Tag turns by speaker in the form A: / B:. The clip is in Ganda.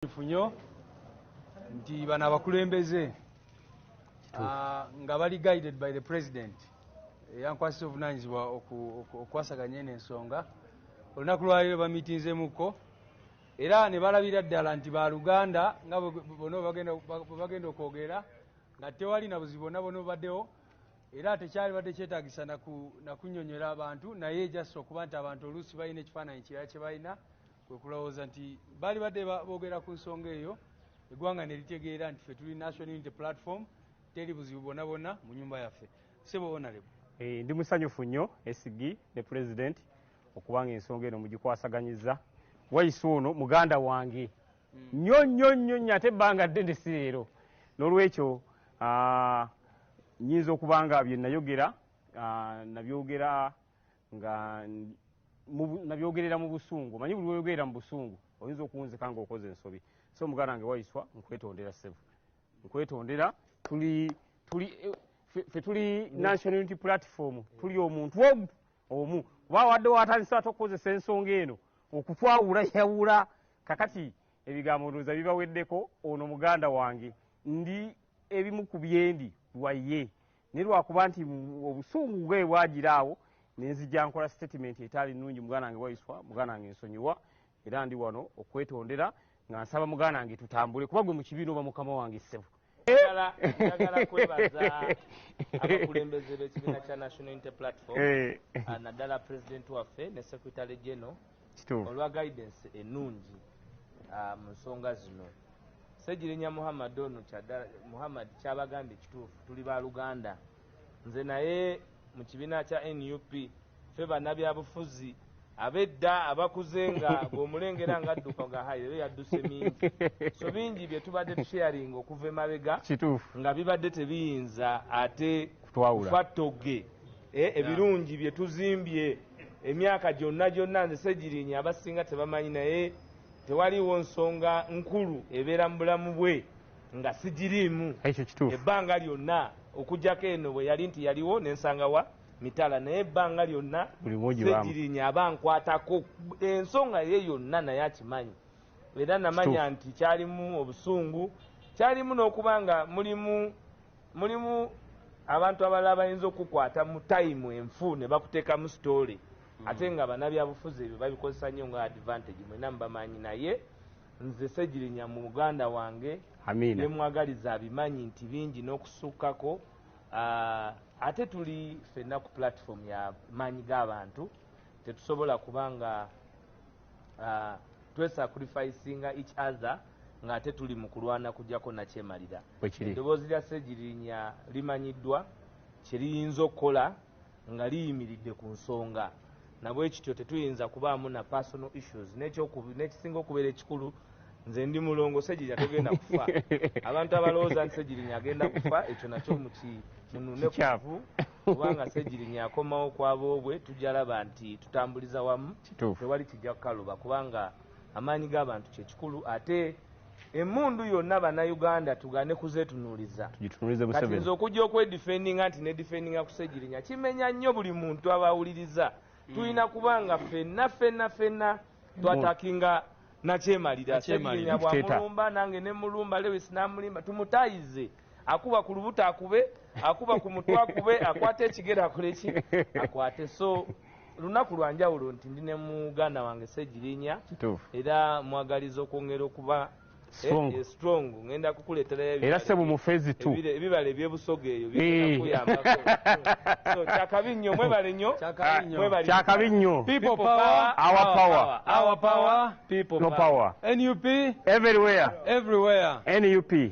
A: Funyo nti bana abakulembeze nga bali guided by the president yankwasisa obuvunanyizibwa okwasaganya eno ensonga olunaku lwaliro bamitinzemuko era ne balabira ddala nti baluganda nga bono bagenda okwogera nga tewali na buzibu bonna bonna obaddewo era tekyali badde kyetaagisa nakunnyonnyola abantu naye jasa okuba nti abantu oluusi balina ekifaananyi kirala kye balina kulowooza nti bali badde boogera ku nsonga eyo eggwanga ne litegeera nti ffe tuli National Unity Platform teri buzibu bonna bonna mu nnyumba yaffe. Ssebo Honorable.
B: Ndi musanyufu nnyo SG ne President okubanga ensonga eno mugikwasaganyiza. Waiswa ono muganda wange nnyo ate ebbanga ddene si leero. N'olwekyo nnyinza okubanga bye nayogera nabyogera nga nabyogerera mu busungu. Manyi buli lwoyogerera mu busungu oyinza okuwunzika ng'okoze ensobi. So muganda wange Waiswa nkwetondera ssebo. Nkwetondera ffe tuli National Unity Platform tuli omuntu omu kuba wadde watandisa ate okukozesa ensonga eno okutwawulayawula kakati ebigambo ndowooza bibaweddeko. Ono muganda wange ndi ebimu ku byendi lwaye ne lwakuba nti obusungu bwe bwagiraawo nenzijja nkola statement etaali nnungi. Muganda wange Waiswa muganda wange nsonyiwa era ndi wano okwetondera nga nsaba muganda wange tutambule kuba gwe mu kibiina oba mukama wange ssebo.
C: Njagala kwebaza abakulembeze b'ekibiina kya National Unity Platform naddala President waffe ne Secretary General olwa guidance ennungi mu nsonga zino. Ssegiriinya Muhammad kyabagambye kituufu, tuli baluganda. Nze naye mu kibiina kya NUP ffe bannabyabufuzi abedda abakuze nga bw'omulengera ng'adduka nga hayi yadduse mingi. So bingi bye tubadde tusharinga okuva emabega nga bibadde tebiyinza ate kufattoge ebirungi bye tuzimbye emyaka gyonna nze Ssegiriinya abasinga tebamanyi, naye tewaliwo nsonga nkulu ebeera mu bulamu bwe nga sigiriimu ebbanga lyonna okujjako eno bwe yali nti yaliwo nensangawa mitala, naye ebbanga lyonna Ssegiriinya abankwatako ensonga ye yonna naye akimanyi era namanya nti kyalimu obusungu, kyalimu n'okuba nga mulimu abantu abalala bayinza okukwata mu tayimu enfu ne bakuteeka mu sitoole ate nga bannabyabufuzi ebyo babikozesa nnyo nga advantage mwena mubamanyi. Naye nze Ssegiriinya mu muganda wange yemwagaliza abimanyi nti bingi n'okusukkako. Ate tuli ffenna ku platform ya maanyi g'abantu, tetusobola kubanga twesacrificinga each other nga ate tuli mu kulwana kujjako nakyemalira. Eddoboozi lya Ssegiriinya limanyiddwa kye liyinza okukola nga liyimiridde ku nsonga, nabwe kityo tetuyinza kubaamu na personal issues. N'ekisinga okubeera ekikulu, nze ndi mulongo, Ssegiriinya togenda kufa. Abantu abalowooza nti Ssegiriinya agenda kufa, ekyo nakyo munune kuvu kubanga Ssegiriinya akomawo kw'aboobwe tujja laba nti tutambuliza wamu, tewali kijja kukaluba kubanga amaanyi g'abantu kye kikulu. Ate emmundu yonna bannayuganda tugane kuzeetunuuliza. Kati nze okujja okwedifendinga nti nedifendinga ku Ssegiriinya kimenya nnyo buli muntu abawuliriza. Tulina kubanga ffenna twatakinga nakyemalira. Ssegiriinya bw'amulumba nange ne mulumba, Lewis n'amulimba, tumutayize. Akuba ku lubuto akube, akuba ku mutwe akube, akwate ekigere akole ki akwate. So lunaku lwa njawulo nti ndi ne muganda wange Ssegiriinya era mwagaliza okwongera okuba strong. Ngenda kukuleetera
B: era ssebo mu phase 2
C: ebibala ebyebusoga eyo bikuyambako. So kyakabi nnyo, mwebale nnyo,
B: kyakabi nnyo.
A: People power,
B: our power,
A: people
B: no power.
A: NUP
B: everywhere
A: everywhere.
B: NUP.